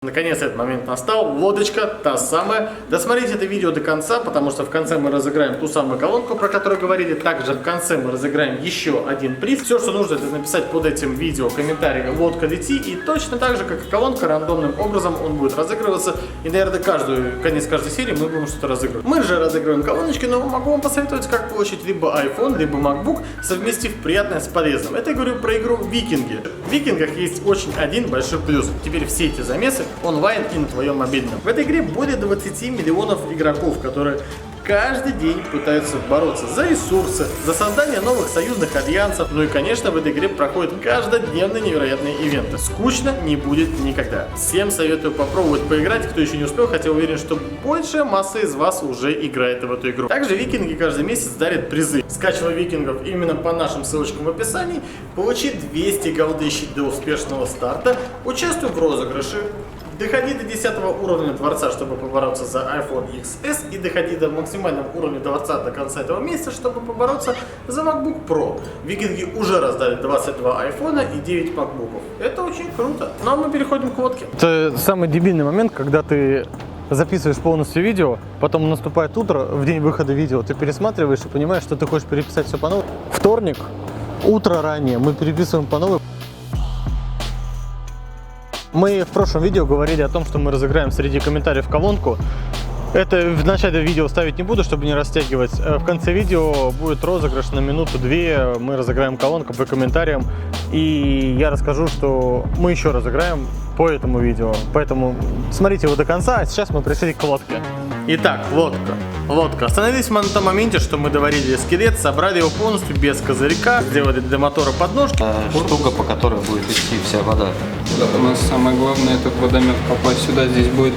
Наконец этот момент настал. Лодочка, та самая. Досмотрите это видео до конца, потому что в конце мы разыграем ту самую колонку, про которую говорили. Также в конце мы разыграем еще один приз. Все, что нужно, это написать под этим видео комментарий «Лодка DT». И точно так же, как и колонка, рандомным образом он будет разыгрываться. И, наверное, конец каждой серии мы будем что-то разыгрывать. Мы же разыгрываем колоночки, но могу вам посоветовать, как получить либо iPhone, либо MacBook, совместив приятное с полезным. Это я говорю про игру «Викинги». В «Викингах» есть очень один большой плюс. Теперь все эти замесы онлайн и на твоем мобильном. В этой игре более 20 миллионов игроков, которые каждый день пытаются бороться за ресурсы, за создание новых союзных альянсов. Ну и, конечно, в этой игре проходят каждодневные невероятные ивенты. Скучно не будет никогда. Всем советую попробовать поиграть, кто еще не успел, хотя уверен, что большая масса из вас уже играет в эту игру. Также «Викинги» каждый месяц дарят призы. Скачивай «Викингов» именно по нашим ссылочкам в описании, получи 200 голдыщей до успешного старта, участвуй в розыгрыше. Доходи до 10 уровня дворца, чтобы побороться за iPhone XS, и доходи до максимального уровня дворца до конца этого месяца, чтобы побороться за MacBook Pro. Викинги уже раздали 22 iPhone и 9 MacBook. Это очень круто. Ну а мы переходим к лодке. Это самый дебильный момент, когда ты записываешь полностью видео, потом наступает утро, в день выхода видео, ты пересматриваешь и понимаешь, что ты хочешь переписать все по новой. Вторник, утро ранее, мы переписываем по новой. Мы в прошлом видео говорили о том, что мы разыграем среди комментариев колонку. Это в начале видео ставить не буду, чтобы не растягивать. В конце видео будет розыгрыш на минуту-две. Мы разыграем колонку по комментариям. И я расскажу, что мы еще разыграем по этому видео. Поэтому смотрите его до конца, а сейчас мы пришли к лодке. Итак, лодка. Остановились мы на том моменте, что мы доварили скелет, собрали его полностью без козырька, сделали для мотора подножки. Штука, по которой будет идти вся вода. У нас самое главное этот водомет попасть сюда. Здесь будет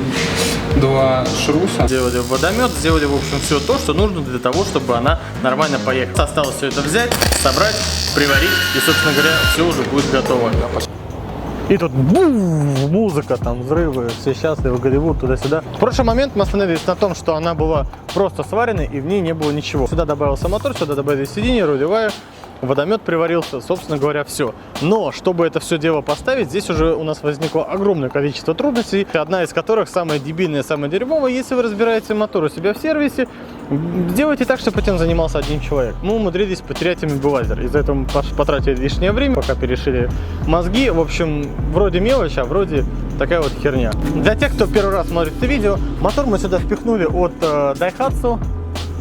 два шруса. Сделали водомет, сделали, в общем, все то, что нужно для того, чтобы она нормально поехала. Осталось все это взять, собрать, приварить, и, собственно говоря, все уже будет готово. И тут музыка, там взрывы, все счастливы, Голливуд, туда-сюда. В прошлый момент мы остановились на том, что она была просто сваренной и в ней не было ничего. Сюда добавился мотор, сюда добавили сиденье, рулевая, водомет приварился, собственно говоря, все. Но, чтобы это все дело поставить, здесь уже у нас возникло огромное количество трудностей, одна из которых самая дебильная, самая дерьмовая. Если вы разбираете мотор у себя в сервисе, сделайте так, чтобы этим занимался один человек. Мы умудрились потерять имбивайзер, из-за этого мы потратили лишнее время, пока перешили мозги. В общем, вроде мелочь, а вроде такая вот херня. Для тех, кто первый раз смотрит это видео, мотор мы сюда впихнули от Daihatsu.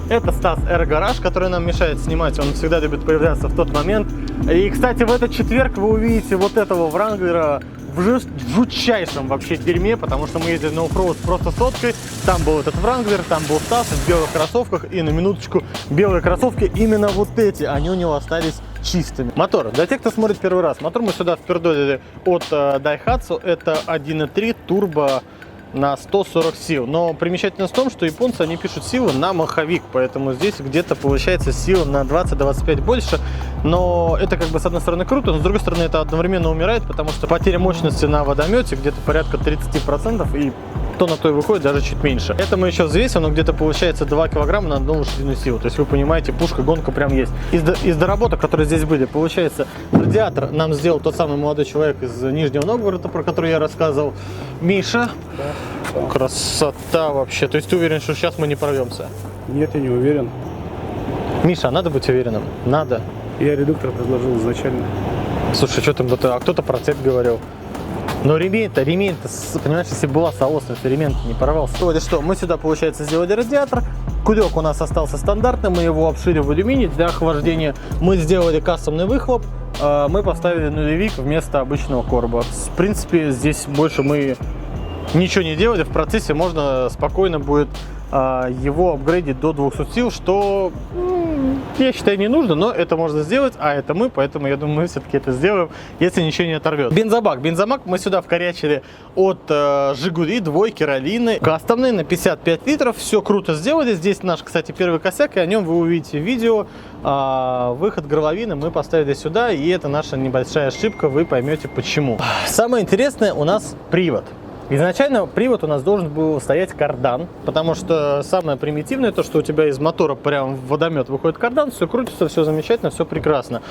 Это Стас Air Garage, который нам мешает снимать, он всегда любит появляться в тот момент. И, кстати, в этот четверг вы увидите вот этого Вранглера в жутчайшем вообще дерьме, потому что мы ездили на оффроуд просто соткой. Там был этот Вранглер, там был Стас в белых кроссовках, и на минуточку, белые кроссовки, именно вот эти, они у него остались чистыми. Мотор. Для тех, кто смотрит первый раз, мотор мы сюда впердолили от Daihatsu, это 1.3 турбо на 140 сил. Но примечательность в том, что японцы, они пишут силы на маховик, поэтому здесь где-то получается сил на 20-25 больше. Но это как бы с одной стороны круто, но с другой стороны это одновременно умирает, потому что потеря мощности на водомете где-то порядка 30%, и то на то и выходит даже чуть меньше. Это мы еще взвесим, но где-то получается 2 килограмма на одну лошадиную силу. То есть вы понимаете, пушка, гонка прям есть. Из доработок, которые здесь были, получается, радиатор нам сделал тот самый молодой человек из Нижнего Новгорода, про который я рассказывал, Миша. Да. Красота вообще. То есть ты уверен, что сейчас мы не прорвемся? Нет, я не уверен. Миша, надо быть уверенным. Надо. Я редуктор предложил изначально. Слушай, что там, а кто-то про цепь говорил. Но ремень-то, понимаешь, если была соосность, ремень не порвался. То есть что, мы сюда, получается, сделали радиатор. Кулек у нас остался стандартный, мы его обшили в алюминий для охлаждения. Мы сделали кастомный выхлоп, мы поставили нулевик вместо обычного короба. В принципе, здесь больше мы ничего не делали. В процессе можно спокойно будет его апгрейдить до 200 сил, что, я считаю, не нужно, но это можно сделать, а это мы, поэтому я думаю, мы все-таки это сделаем, если ничего не оторвет. Бензобак мы сюда вкорячили от Жигули, двойки, Раллины, кастомный на 55 литров, все круто сделали. Здесь наш, кстати, первый косяк, и о нем вы увидите видео. Выход горловины мы поставили сюда, и это наша небольшая ошибка, вы поймете почему. Самое интересное у нас привод. Изначально привод у нас должен был стоять кардан, потому что самое примитивное, то что у тебя из мотора прям в водомет выходит кардан, все крутится, все замечательно, все прекрасно.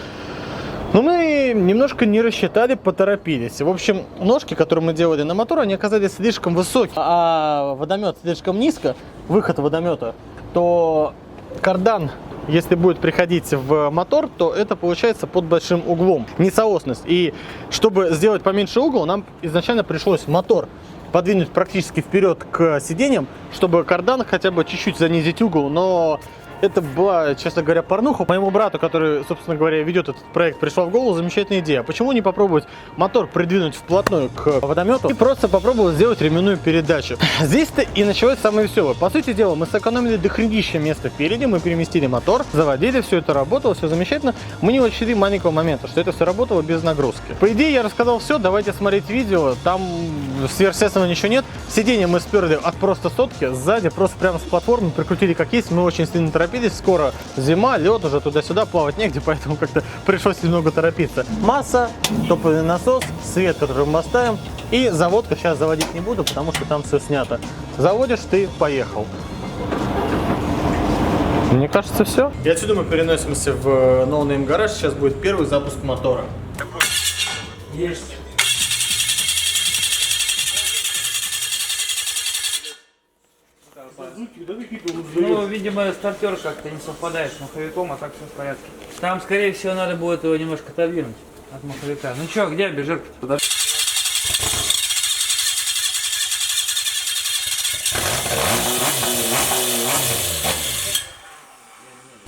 Но мы немножко не рассчитали, поторопились. В общем, ножки, которые мы делали на мотор, они оказались слишком высокие, а водомет слишком низко, выход водомета, то кардан, если будет приходить в мотор, то это получается под большим углом, несоосность. И чтобы сделать поменьше угол, нам изначально пришлось мотор подвинуть практически вперед к сиденьям, чтобы кардан хотя бы чуть-чуть занизить угол, но это была, честно говоря, порнуха. Моему брату, который, собственно говоря, ведет этот проект, пришла в голову замечательная идея. Почему не попробовать мотор придвинуть вплотную к водомету и просто попробовать сделать ременную передачу? Здесь-то и началось самое веселое. По сути дела, мы сэкономили дохренища места впереди, мы переместили мотор, заводили, все это работало, все замечательно. Мы не учли маленького момента, что это все работало без нагрузки. По идее, я рассказал все, давайте смотреть видео, там сверхъестественного ничего нет. Сиденье мы сперли от просто сотки, сзади просто прямо с платформы прикрутили как есть, мы очень сильно торопились. Скоро зима, лед, уже туда-сюда плавать негде, поэтому как-то пришлось немного торопиться. Масса, топливный насос, свет, который мы оставим, и заводка. Сейчас заводить не буду, потому что там все снято. Заводишь ты, поехал. Мне кажется, все. И отсюда мы переносимся в No Name Garage. Сейчас будет первый запуск мотора. Есть. Ну, видимо, стартер как-то не совпадает с маховиком, а так все в порядке. Там, скорее всего, надо будет его немножко отодвинуть от маховика. Ну чё, где обижерка? Подожди.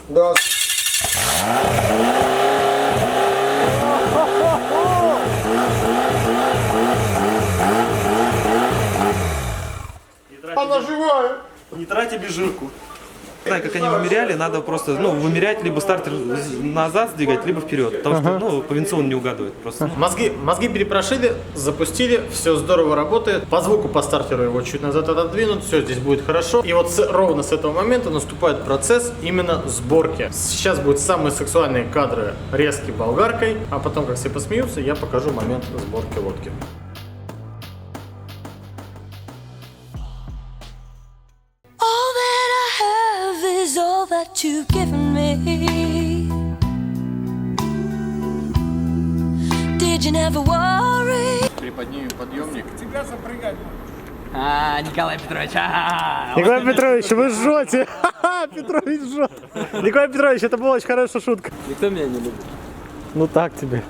Да. Она живая! Не тратьте бежирку. Не знаю, как они вымеряли, надо просто, вымерять, либо стартер назад сдвигать, либо вперед, потому что, по винцу он не угадывает просто. Мозги перепрошили, запустили, все здорово работает. По звуку по стартеру его чуть назад отодвинут, все здесь будет хорошо. И вот ровно с этого момента наступает процесс именно сборки. Сейчас будут самые сексуальные кадры резки болгаркой, а потом, как все посмеются, я покажу момент сборки лодки. All that you've given me. Did you never worry? Приподнимем подъемник. Николай Петрович, Николай Петрович, вы жжете! Петрович жжет! Николай Петрович, это была очень хорошая шутка. Никто меня не любит. Ну так тебе.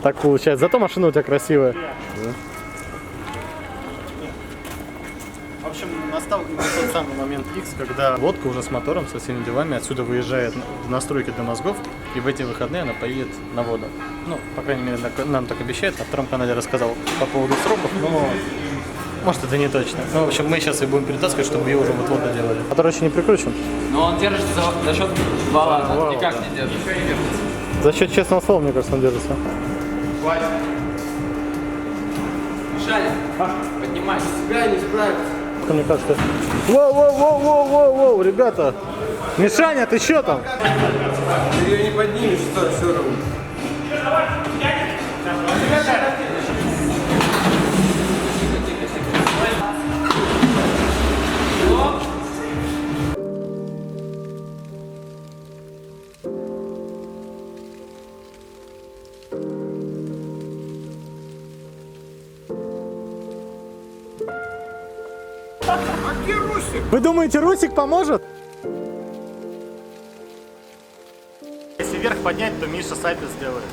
Так получается. Зато машина у тебя красивая. В общем, настал тот самый момент X, когда лодка уже с мотором, со всеми делами отсюда выезжает в настройки для мозгов, и в эти выходные она поедет на воду. Ну, по крайней мере, нам так обещают. На втором канале рассказал по поводу сроков, но может это не точно. Ну, в общем, мы сейчас и будем перетаскивать, чтобы ее уже вот-вот доделали. Мотор еще не прикручен. Но он держится за счет вала, он никак не держится. За счет честного слова, мне кажется, он держится. Мишаня, поднимайся. Себя не справится. Мне кажется. Воу, ребята. Мишаня, ты что там? Ты ее не поднимешь, что все равно. Вы думаете, Русик поможет? Если вверх поднять, то Миша сальто сделает.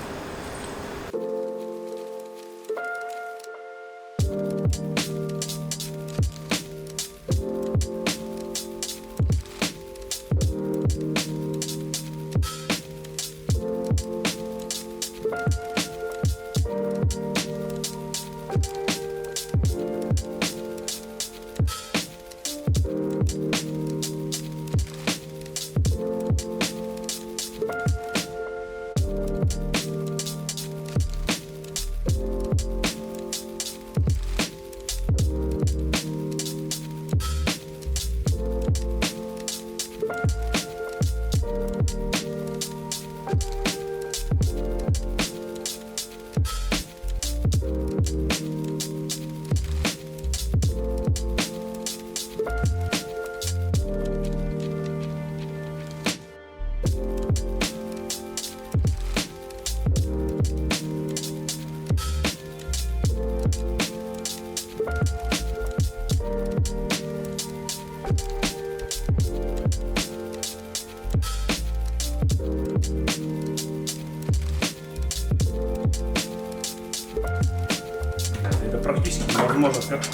можно сверху.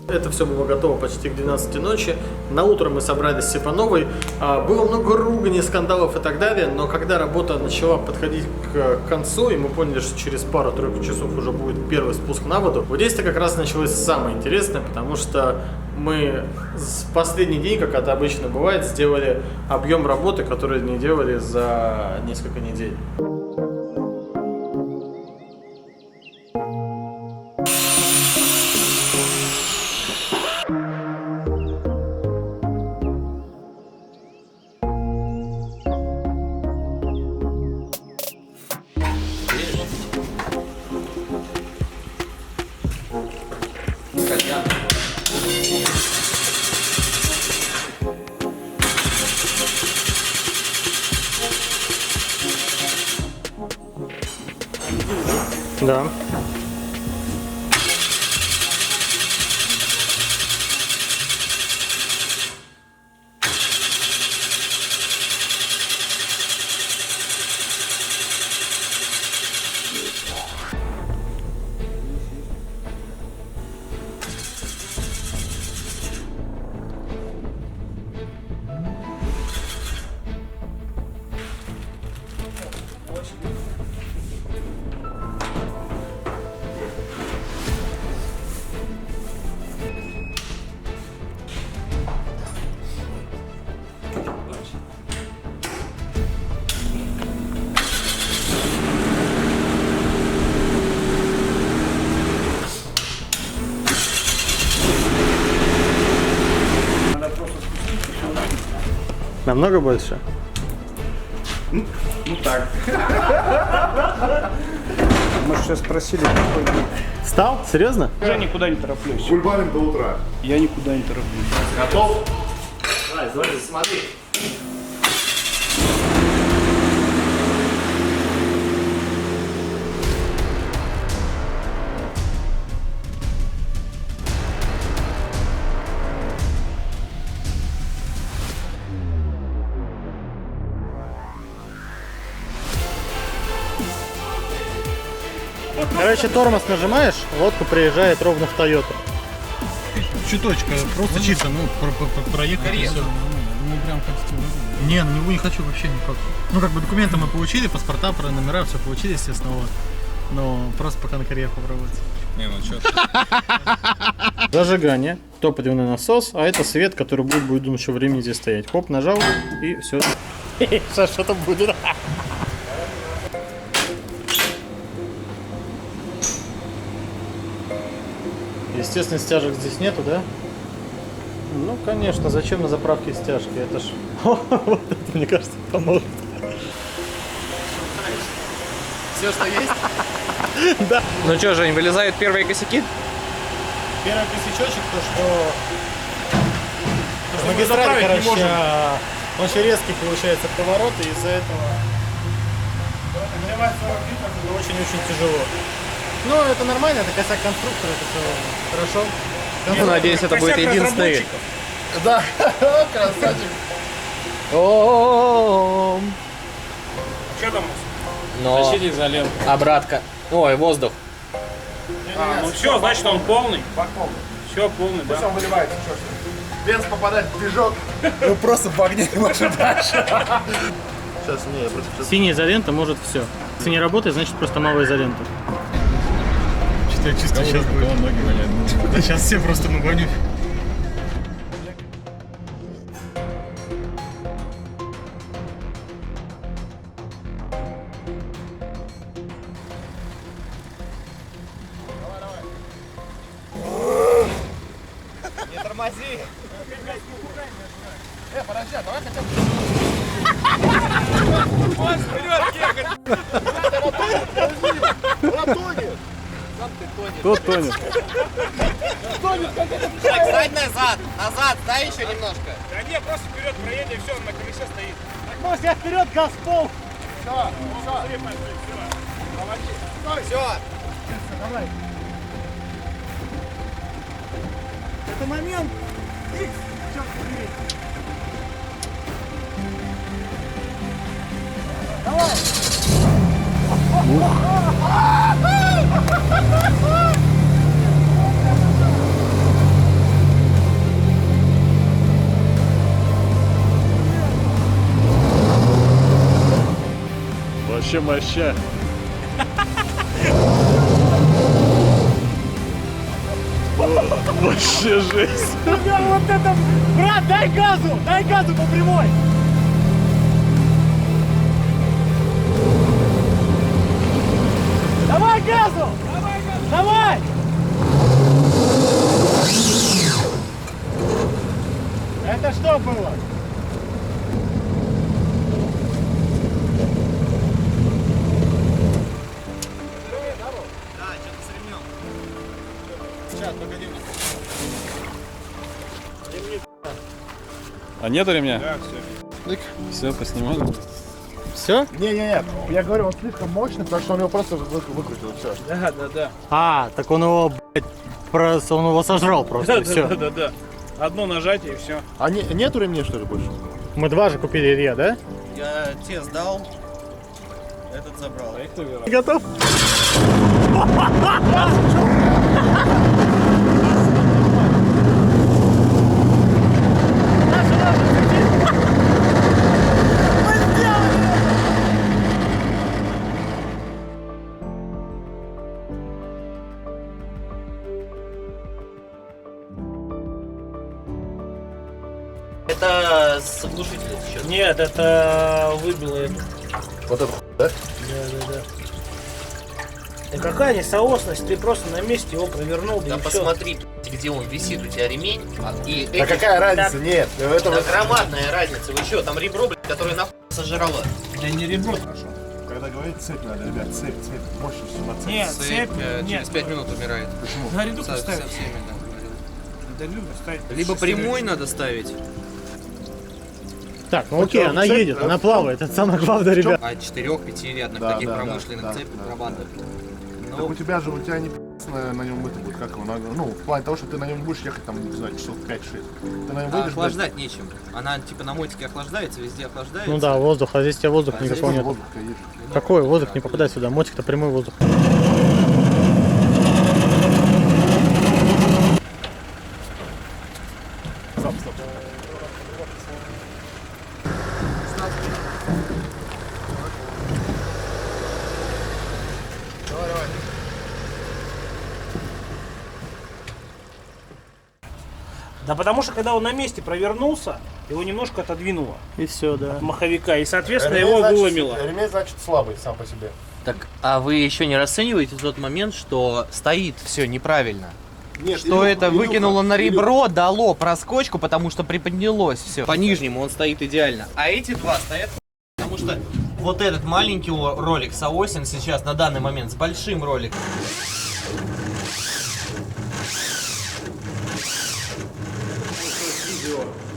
Это все было готово почти к 12 ночи. На утро мы собрались с Степановой. Было много ругани, скандалов и так далее, но когда работа начала подходить к концу, и мы поняли, что через пару-тройку часов уже будет первый спуск на воду, вот здесь-то как раз началось самое интересное, потому что мы в последний день, как это обычно бывает, сделали объем работы, который не делали за несколько недель. Да. Намного больше? Ну так. Мы же сейчас спросили, какой день. Встал? Серьезно? Я никуда не тороплюсь. Кульбаним до утра. Я никуда не тороплюсь. Готов? Давай, смотри. Короче, тормоз нажимаешь, лодка приезжает ровно в Тойоту. Чуточка, просто чисто, ну, проехать и все. Ну, прям хотите. Не, на него не хочу вообще никак. Ну, как бы документы мы получили, паспорта, про номера, все получили, естественно, вот. Но просто пока на карьер попробовать. Не, ну что? Зажигание, топливный насос, а это свет, который будет думать, что времени здесь стоять. Хоп, нажал и все. Сейчас что-то будет. Естественно, стяжек здесь нету, да? Ну, конечно, зачем на заправке стяжки? Это ж... Вот это, мне кажется, поможет. Все, что есть? Да. Ну что, Жень, вылезают первые косяки? Первый косячочек, то что в магистрали, короче, очень резкий получается поворот, и из-за этого очень-очень тяжело. Но это нормально, это косяк конструктора, это все хорошо. Ну, надеюсь, это будет единственный. Да, красавчик. О, Что там? но обратка. Ой, воздух. Ну все, значит он полный. Все полный, да. Все выливается, что ж. Бенз попадает в движок. Ну просто в огне не можем дальше. Сейчас, не, я просто... Синяя изолента может все. Если не работает, значит просто мало изоленты. Что-то я чувствую, сейчас будет. Ноги валят. Да сейчас все просто нагоню. Тот тонет. Сзади назад, назад, дай еще немножко. Да не, просто вперед проедем, все, он на колесе стоит. Может, я вперед, газ в пол. Все. Давай. Это момент. Икс. Черт побери. Давай. Вообще моща. Вообще жесть. Вот это, брат, дай газу по прямой. Давай газу! Давай! Это что было? А нету ремня? Да, все. Все, поснимали. Все? Не-не-не, я говорю, он слишком мощный, потому что он его просто выкрутил, все. Да. А, так он его, блядь, он его сожрал просто, и все. Да. Одно нажатие и все. А нету ремней, что ли, больше? Мы два же купили, Илья, да? Я те сдал, этот забрал. Готов? Это с глушителя сейчас. Нет, это выбило эту. Вот это да? Да. Да какая несоосность, ты просто на месте его провернул, Да и всё. посмотри, где он висит, у тебя ремень. И Да какая разница? Нет, это Да вот... громадная разница. Вы что, там ребро, блядь, которое нахуй сожрало? Да не ребро, хорошо. Когда говорит цепь надо, ребят, цепь, больше всего на цепь. Нет, цепь, через нет. 5 минут умирает. Почему? На ряду Со поставить. всеми, да, говорил. Да любо ставить. Либо прямой надо ставить, Так, ну окей, она едет, она плавает, это самое главное, ребят. а 4-5 Да, таких да, промышленных да, цепь да. отрабатывать. Так у тебя не на нем это будет, как его, ну, в плане того, что ты на нем будешь ехать, там, не знаю, часов 5-6. Ты на нем выйдешь, Охлаждать нечем. Она типа на мотике охлаждается, везде охлаждается. Ну да, воздух, а здесь у тебя воздуха А здесь никакого нет. воздух едешь. Какой воздух не попадает сюда? Мотик-то прямой воздух. Да потому что когда он на месте провернулся, его немножко отодвинуло И все, да. от маховика, и соответственно его выломило. Ремень, значит, слабый сам по себе. Так, а вы еще не расцениваете тот момент, что стоит все неправильно? Нет, Что это выкинуло на ребро, дало проскочку, потому что приподнялось все. По нижнему он стоит идеально. А эти два стоят, потому что вот этот маленький ролик соосен сейчас на данный момент с большим роликом.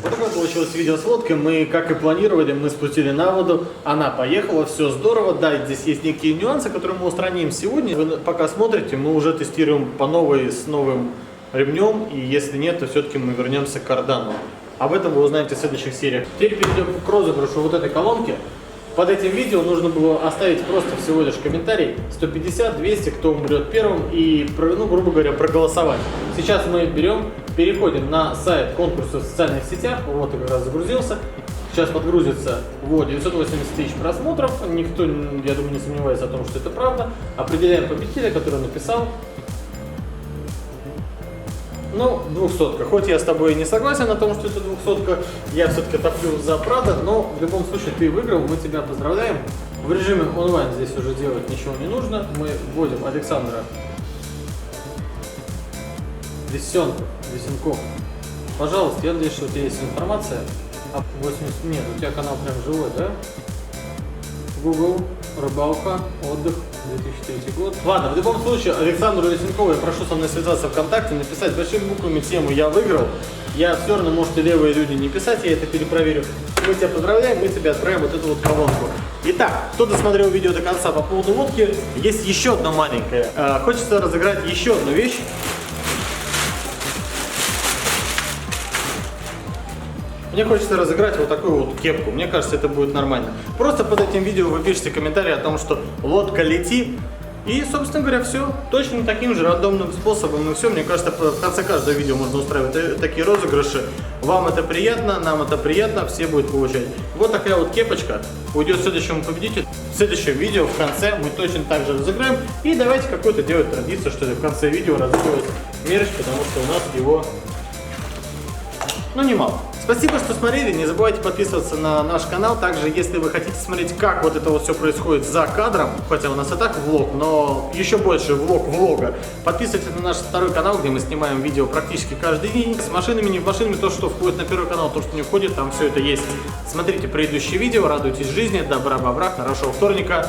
Вот такое получилось видео с лодкой. Мы, как и планировали, мы спустили на воду. Она поехала, все здорово. Да, здесь есть некие нюансы, которые мы устраним сегодня. Вы пока смотрите, мы уже тестируем по новой, с новым ремнем. И если нет, то все-таки мы вернемся к кардану. Об этом вы узнаете в следующих сериях. Теперь перейдем к розыгрышу вот этой колонки. Под этим видео нужно было оставить просто всего лишь комментарий 150, 200, кто умрет первым, и, ну, грубо говоря, проголосовать. Сейчас мы переходим на сайт конкурса в социальных сетях, вот и как раз загрузился. Сейчас подгрузится, вот, 980 тысяч просмотров, никто, я думаю, не сомневается о том, что это правда. Определяем победителя, который написал. Ну, 200-ка. Хоть я с тобой и не согласен на том, что это 200-ка, я все-таки топлю за правду, но в любом случае ты выиграл, мы тебя поздравляем. В режиме онлайн здесь уже делать ничего не нужно. Мы вводим Александра Весенков. Пожалуйста, я надеюсь, что у тебя есть информация. 80... Нет, у тебя канал прям живой, да? Google. рыбалка, отдых, 2003 год. Ладно, в любом случае, Александру Лесенкову я прошу со мной связаться ВКонтакте, написать большими буквами тему «Я выиграл». Я все равно, можете левые люди не писать, я это перепроверю. Мы тебя поздравляем, мы тебе отправим вот эту вот колонку. Итак, кто досмотрел видео до конца по поводу водки, есть еще одно маленькое. Хочется разыграть еще одну вещь. Мне хочется разыграть вот такую вот кепку. Мне кажется, это будет нормально. Просто под этим видео вы пишите комментарий о том, что лодка лети. И, собственно говоря, все. Точно таким же рандомным способом. И все. Мне кажется, в конце каждого видео можно устраивать такие розыгрыши. Вам это приятно, нам это приятно, все будут получать. Вот такая вот кепочка уйдет следующему победителю. В следующем видео в конце мы точно так же разыграем. И давайте какую-то делать традицию, что в конце видео разыгрывать мерч, потому что у нас его, ну, немало. Спасибо, что смотрели, не забывайте подписываться на наш канал. Также, если вы хотите смотреть, как вот это вот все происходит за кадром, хотя у нас и так влог, но еще больше влог влога, подписывайтесь на наш второй канал, где мы снимаем видео практически каждый день. С машинами, не машинами, то, что входит на первый канал, то, что не входит, там все это есть. Смотрите предыдущие видео, радуйтесь жизни, добра, бобра, хорошего вторника.